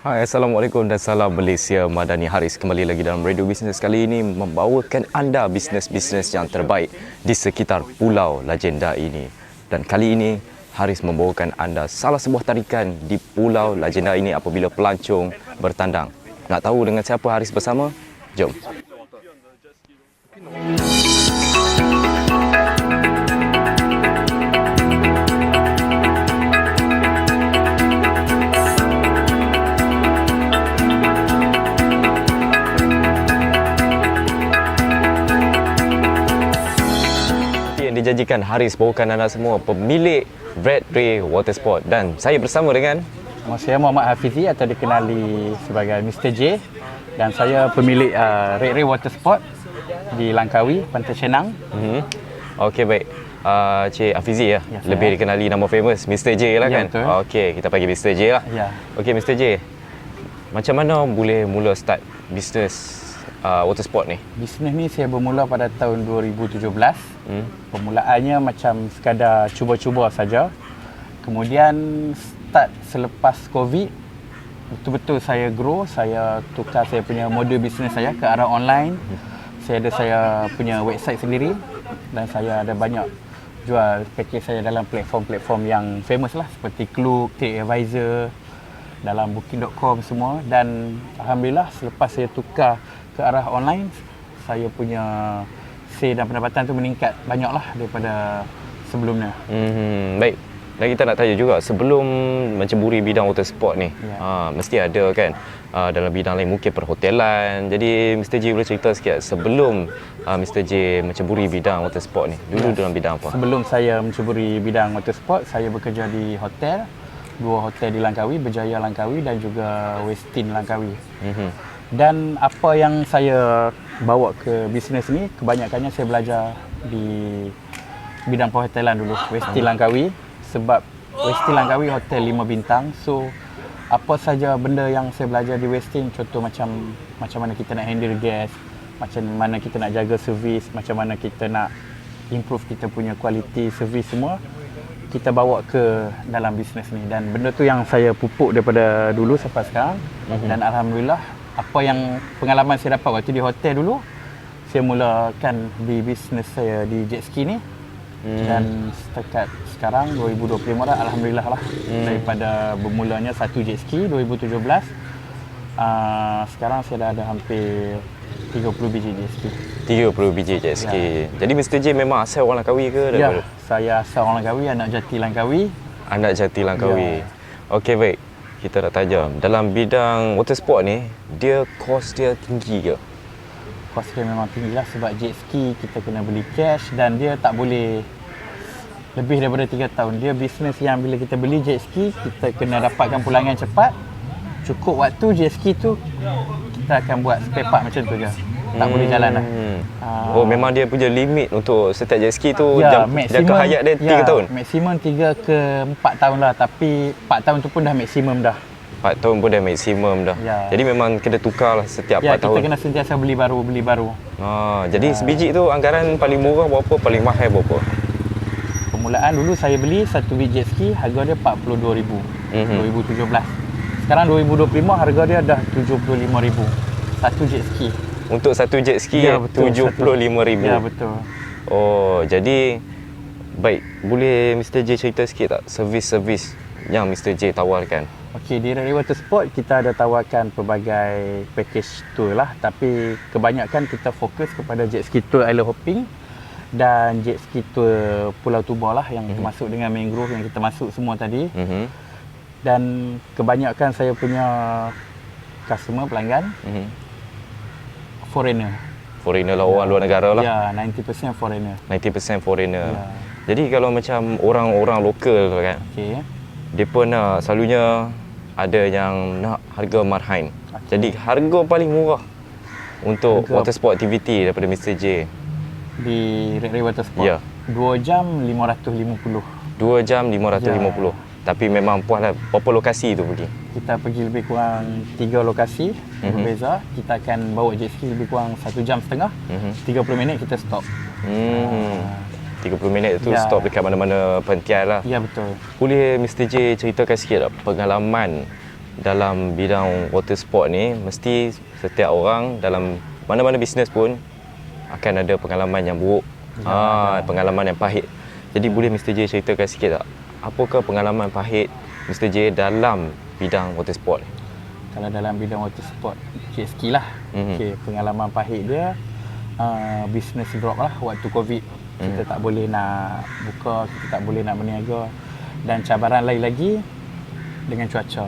Hai, Assalamualaikum dan salam Malaysia. Madani Haris kembali lagi dalam Radio Bisnes kali ini membawakan anda bisnes-bisnes yang terbaik di sekitar Pulau Lagenda ini. Dan kali ini Haris membawakan anda salah sebuah tarikan di Pulau Lagenda ini apabila pelancong bertandang. Nak tahu dengan siapa Haris bersama? Jom. Dijanjikan Haris bawakan anda semua pemilik Bradbury Water Sport dan saya bersama dengan Saya Muhammad Hafizi atau dikenali sebagai Mr. J dan saya pemilik Red Ray Water Sport di Langkawi, Pantai Chenang. Okey, baik. Cik Hafizi ya, lebih dikenali nama famous Mr. J lah kan? Betul. Okey, kita panggil Mr. J lah. Ya. Okey, Mr. J. Macam mana boleh mula start bisnes water sport ni? Bisnes ni saya bermula pada tahun 2017. Permulaannya macam sekadar cuba-cuba saja. Kemudian start selepas COVID, betul-betul saya grow, saya tukar saya punya model bisnes saya ke arah online. Saya punya website sendiri dan saya ada banyak jual package saya dalam platform-platform yang famous lah seperti Klook, TripAdvisor, dalam booking.com semua. Dan alhamdulillah selepas saya tukar ke arah online, saya punya sale dan pendapatan tu meningkat banyaklah daripada sebelumnya. Baik. Dan kita nak tanya juga, sebelum menceburi bidang water sport ni, mesti ada kan dalam bidang lain, mungkin perhotelan. Jadi Mr. J boleh cerita sikit sebelum Mr. J menceburi bidang water sport ni, dulu dalam bidang apa? Sebelum saya menceburi bidang water sport, saya bekerja di hotel, 2 hotel di Langkawi, Berjaya Langkawi dan juga Westin Langkawi. Dan apa yang saya bawa ke bisnes ni, kebanyakannya saya belajar di bidang perhotelan dulu, Westin Langkawi. Sebab Westin Langkawi hotel 5 bintang. So apa saja benda yang saya belajar di Westin, contoh macam mana kita nak handle guest, macam mana kita nak jaga servis, macam mana kita nak improve kita punya quality servis, semua kita bawa ke dalam bisnes ni. Dan benda tu yang saya pupuk daripada dulu sampai sekarang. Dan alhamdulillah, apa yang pengalaman saya dapat waktu di hotel dulu, saya mulakan di bisnes saya di jet ski ni. Dan setakat sekarang 2025 dah, alhamdulillah lah. Daripada bermulanya satu jet ski 2017, sekarang saya dah ada hampir 30 biji jet ski. 30 biji jet ski. Jadi Mr. J memang asal orang Langkawi ke? Ya, saya asal orang Langkawi, anak jati Langkawi. Anak jati Langkawi. Okey, baik. Kita nak tanya, dalam bidang water sport ni, kos dia tinggi ke? Kos dia memang tinggi lah sebab jet ski kita kena beli cash dan dia tak boleh lebih daripada 3 tahun. Dia bisnes yang bila kita beli jet ski, kita kena dapatkan pulangan cepat. Cukup waktu jet ski tu, kita akan buat spare part macam tu je. Tak boleh jalan lah. Oh, memang dia punya limit untuk setiap jet ski tu, jangka hayat dia 3 tahun? Maksimum 3 ke 4 tahun lah. Tapi 4 tahun tu pun dah maksimum dah. 4 tahun pun dah maksimum dah. Jadi memang kena tukar lah setiap 4 tahun. Kita kena sentiasa beli baru. Jadi sebiji tu anggaran paling murah berapa, paling mahal berapa? Permulaan dulu saya beli satu biji jet ski, harga dia 42,000 2017. Sekarang 2025 harga dia dah 75,000 satu jet ski. Untuk satu jet ski 75,000. Ya, betul. Oh, jadi baik, boleh Mr. J cerita sikit tak servis-servis yang Mr. J tawarkan? Okey, di Red Ray Water Sport kita ada tawarkan pelbagai package tour lah, tapi kebanyakan kita fokus kepada jet ski tour island hopping dan jet ski tour Pulau Tuba lah, yang termasuk dengan mangrove yang kita masuk semua tadi. Dan kebanyakan saya punya customer, pelanggan, foreigner lah, orang luar negara lah. Ya, 90% foreigner. 90% foreigner. Jadi kalau macam orang-orang lokal kan, dia pun nak, selalunya ada yang nak harga marhain. Jadi harga paling murah untuk water sport activity daripada Mr. J di Red Ray Water Sport, 2 jam 550. 2 jam 550. Tapi memang puas lah. Berapa lokasi tu pergi? Kita pergi lebih kurang 3 lokasi berbeza. Kita akan bawa jet ski lebih kurang 1 jam setengah. 30 minit kita stop. 30 minit tu stop dekat mana-mana perhentian lah. Ya, betul. Boleh Mr. J ceritakan sikit tak pengalaman dalam bidang water sport ni, mesti setiap orang dalam mana-mana bisnes pun akan ada pengalaman yang buruk, pengalaman yang pahit. Jadi boleh Mr. J ceritakan sikit tak, apakah pengalaman pahit Mr. J dalam bidang water sport ni? Kalau dalam bidang water sport, jet ski lah. Okay, pengalaman pahit dia, business drop lah waktu COVID. Kita tak boleh nak buka, kita tak boleh nak berniaga. Dan cabaran lain lagi dengan cuaca.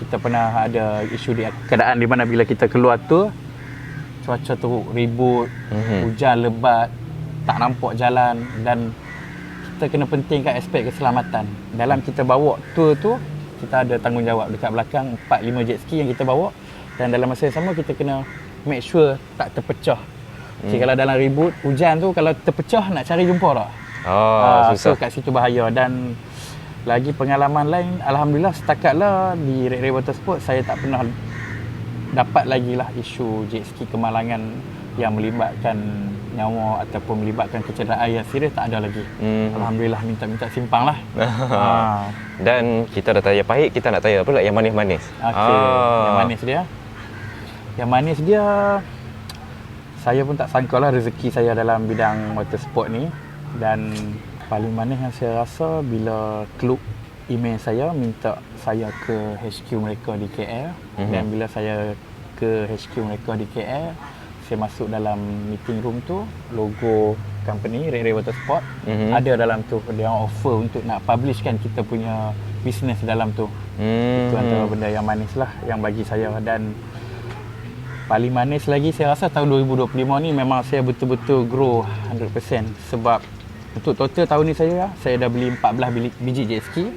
Kita pernah ada isu di keadaan di mana bila kita keluar tu, cuaca teruk, ribut, hujan lebat, tak nampak jalan, dan kita kena pentingkan aspek keselamatan. Dalam kita bawa tour tu, kita ada tanggungjawab dekat belakang 4-5 jet ski yang kita bawa, dan dalam masa yang sama kita kena make sure tak terpecah. Okay, kalau dalam ribut hujan tu, kalau terpecah nak cari jumpa tak? Susah. So kat situ bahaya. Dan lagi pengalaman lain, alhamdulillah setakatlah di Red Ray Watersport saya tak pernah dapat lagi lah isu jet ski kemalangan yang melibatkan nyawa ataupun melibatkan kecederaan yang serius, tak ada lagi. Alhamdulillah, minta simpang lah. Dan kita dah tanya pahit, kita nak tanya pula yang manis-manis. Okay. Yang manis dia, saya pun tak sangka lah rezeki saya dalam bidang water sport ni. Dan paling manis yang saya rasa bila klub email saya minta saya ke HQ mereka di KL. Dan bila saya ke HQ mereka di KL, saya masuk dalam meeting room tu, logo company Red Ray Watersport ada dalam tu. Dia offer untuk nak publishkan kita punya business dalam tu. Itu antara benda yang manis lah yang bagi saya. Dan paling manis lagi saya rasa tahun 2025 ni memang saya betul-betul grow 100%. Sebab untuk total tahun ni saya dah beli 14 biji jet ski,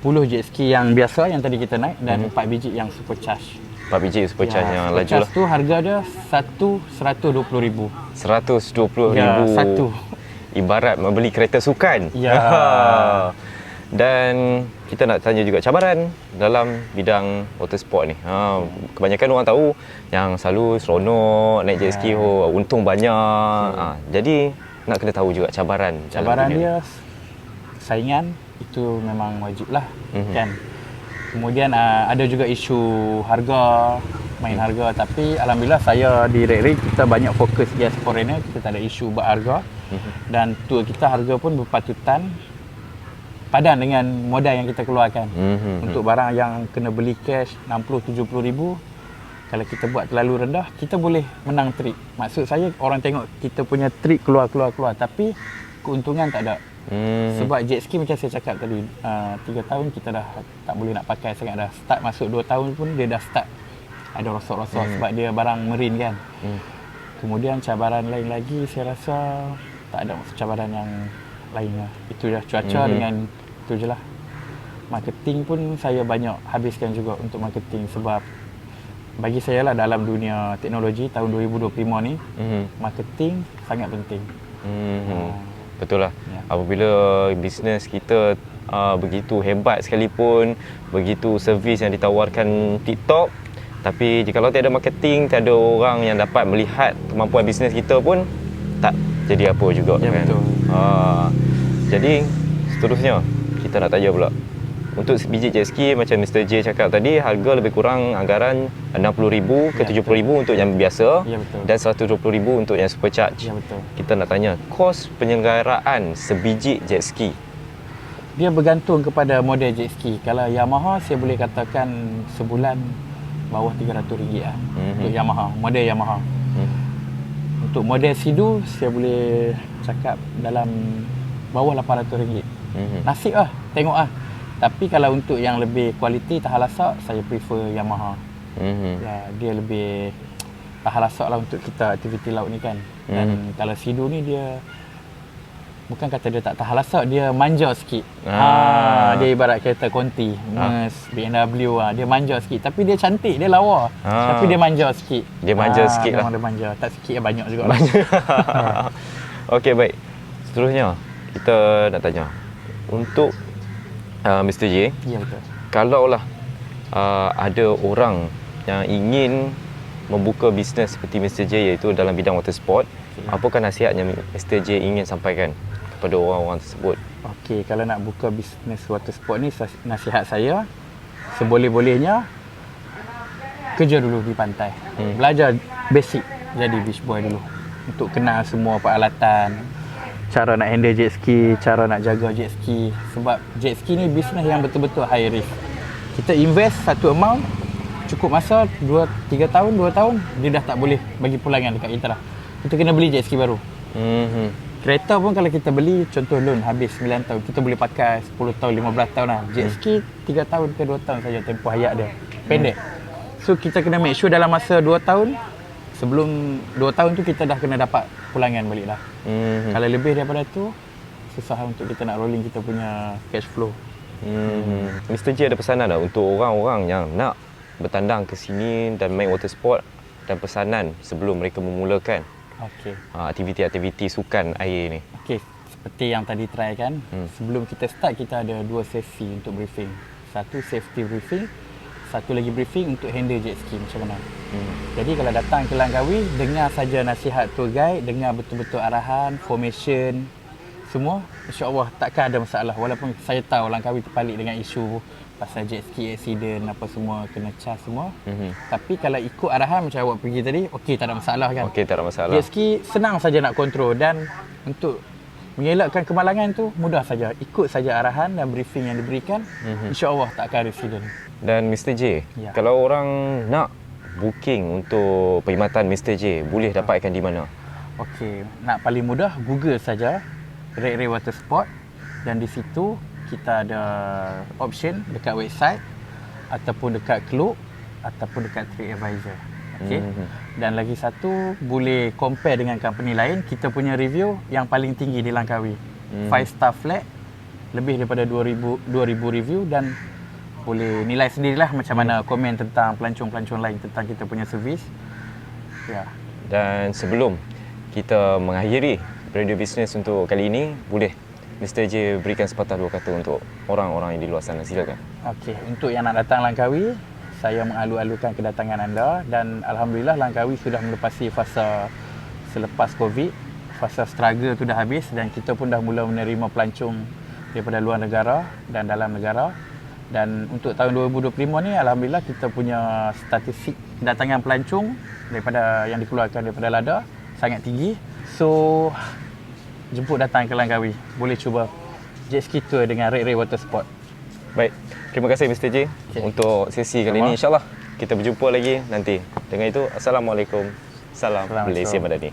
10 jet ski yang biasa yang tadi kita naik, dan 4 biji yang supercharge. 4 biji supercharge yang laju lah. Tu harga dia $120,000. $120,000. Ya, satu. Ibarat membeli kereta sukan. Ya. Dan kita nak tanya juga cabaran dalam bidang water sport ni. Kebanyakan orang tahu yang selalu seronok naik jet ski, untung banyak. Jadi nak kena tahu juga cabaran. Cabaran dia, saingan itu memang wajib lah, kan. Kemudian ada juga isu harga, main harga. Tapi alhamdulillah saya di Red Ray kita banyak fokus guest foreigner, kita tak ada isu buat harga. Dan tour kita harga pun berpatutan padan dengan modal yang kita keluarkan. Untuk barang yang kena beli cash 60-70 ribu, kalau kita buat terlalu rendah, kita boleh menang trip. Maksud saya, orang tengok kita punya trip keluar, tapi keuntungan tak ada. Sebab jet ski macam saya cakap tadi, 3 tahun kita dah tak boleh nak pakai sangat. Dah start masuk 2 tahun pun dia dah start ada rosok-rosok sebab dia barang marine kan. Kemudian cabaran lain lagi saya rasa tak ada cabaran yang lainnya. Itu dah cuaca dengan itu je lah. Marketing pun saya banyak habiskan juga untuk marketing, sebab bagi saya lah dalam dunia teknologi tahun 2025 ni, marketing sangat penting. Betul lah. Apabila bisnes kita begitu hebat sekalipun, begitu servis yang ditawarkan TikTok, tapi jikalau tiada marketing, tiada orang yang dapat melihat kemampuan bisnes kita pun, tak jadi apa juga, kan. Betul. Jadi seterusnya kita nak tanya pula, untuk biji jet ski macam Mr. J cakap tadi, harga lebih kurang anggaran 60,000 ke 70,000 untuk yang biasa, dan 120,000 untuk yang supercharge. Ya, betul. Kita nak tanya kos penyelenggaraan sebiji jet ski. Dia bergantung kepada model jet ski. Kalau Yamaha saya boleh katakan sebulan bawah RM300 lah. Untuk Yamaha, model Yamaha. Untuk model Sea-Doo saya boleh cakap dalam bawah RM800. Nasib lah, tengok lah. Tapi kalau untuk yang lebih kualiti tahan lasak, saya prefer Yamaha. Ya, dia lebih tahan lasak lah untuk kita aktiviti laut ni kan. Dan kalau Sea-Doo ni dia bukan kata dia tak tahan lasak, dia manja sikit. Dia ibarat kereta Conti, BMW, dia manja sikit. Tapi dia cantik, dia lawa. Tapi dia manja sikit. Dia manja sikit lah. Dia manja. Tak sikit, banyak juga. Okey, baik. Seterusnya kita nak tanya untuk Mr. J. Ya, betul. Kalaulah ada orang yang ingin membuka bisnes seperti Mr. J, iaitu dalam bidang water sport, apakah nasihat yang Mr. J ingin sampaikan kepada orang-orang tersebut? Okey, kalau nak buka bisnes water sport ni, nasihat saya seboleh-bolehnya kerja dulu di pantai. Belajar basic jadi beach boy dulu untuk kenal semua peralatan, cara nak handle jet ski, cara nak jaga jet ski. Sebab jet ski ni bisnes yang betul-betul high risk. Kita invest satu amount, cukup masa 2-3 tahun, 2 tahun dia dah tak boleh bagi pulangan dekat kita dah. Kita kena beli jet ski baru. Kereta pun kalau kita beli, contoh loan habis 9 tahun, kita boleh pakai 10 tahun, 15 tahun lah. Jet ski 3 tahun ke 2 tahun saja tempoh hayat dia. Pendek. So kita kena make sure dalam masa 2 tahun, sebelum 2 tahun tu kita dah kena dapat pulangan balik lah. Kalau lebih daripada tu, susah untuk kita nak rolling kita punya cash flow. Mr. J ada pesanan tak untuk orang-orang yang nak bertandang ke sini dan main water sport, dan pesanan sebelum mereka memulakan aktiviti-aktiviti sukan air ni? Okey, seperti yang tadi try kan, sebelum kita start kita ada 2 sesi untuk briefing. Satu safety briefing, satu lagi briefing untuk handle jet ski macam mana. Jadi kalau datang ke Langkawi, dengar saja nasihat tour guide, dengar betul-betul arahan, formation, semua, insya-Allah takkan ada masalah. Walaupun saya tahu Langkawi terpalit dengan isu pasal jet ski accident apa semua, kena cas semua. Tapi kalau ikut arahan macam awak pergi tadi, okey, tak ada masalah kan? Okey, tak ada masalah. Jet ski senang saja nak kontrol, dan untuk mengelakkan kemalangan tu mudah saja. Ikut saja arahan dan briefing yang diberikan, insya-Allah tak akan ada accident. Dan Mr. J, kalau orang nak booking untuk perkhidmatan Mr. J, boleh dapatkan di mana? Okey, nak paling mudah Google saja Red Ray Water Sport, dan di situ kita ada option dekat website ataupun dekat Klook ataupun dekat TripAdvisor. Okey. Dan lagi satu, boleh compare dengan company lain. Kita punya review yang paling tinggi di Langkawi. 5 star flat, lebih daripada 2000 review, dan boleh nilai sendirilah macam mana komen tentang pelancong-pelancong lain tentang kita punya servis. Ya. Dan sebelum kita mengakhiri radio bisnes untuk kali ini, boleh Mr. J berikan sepatah dua kata untuk orang-orang yang di luar sana, silakan. Okey, untuk yang nak datang Langkawi, saya mengalu-alukan kedatangan anda, dan alhamdulillah Langkawi sudah melepasi fasa selepas Covid. Fasa struggle tu dah habis, dan kita pun dah mula menerima pelancong daripada luar negara dan dalam negara. Dan untuk tahun 2025 ni alhamdulillah kita punya statistik kedatangan pelancong daripada yang dikeluarkan daripada LADA sangat tinggi. So jemput datang ke Langkawi. Boleh cuba jet ski tour dengan Red Ray Water Sport. Baik, terima kasih Mr. J untuk sesi kali ini. InsyaAllah kita berjumpa lagi nanti. Dengan itu, Assalamualaikum. Salam Malaysia Madani.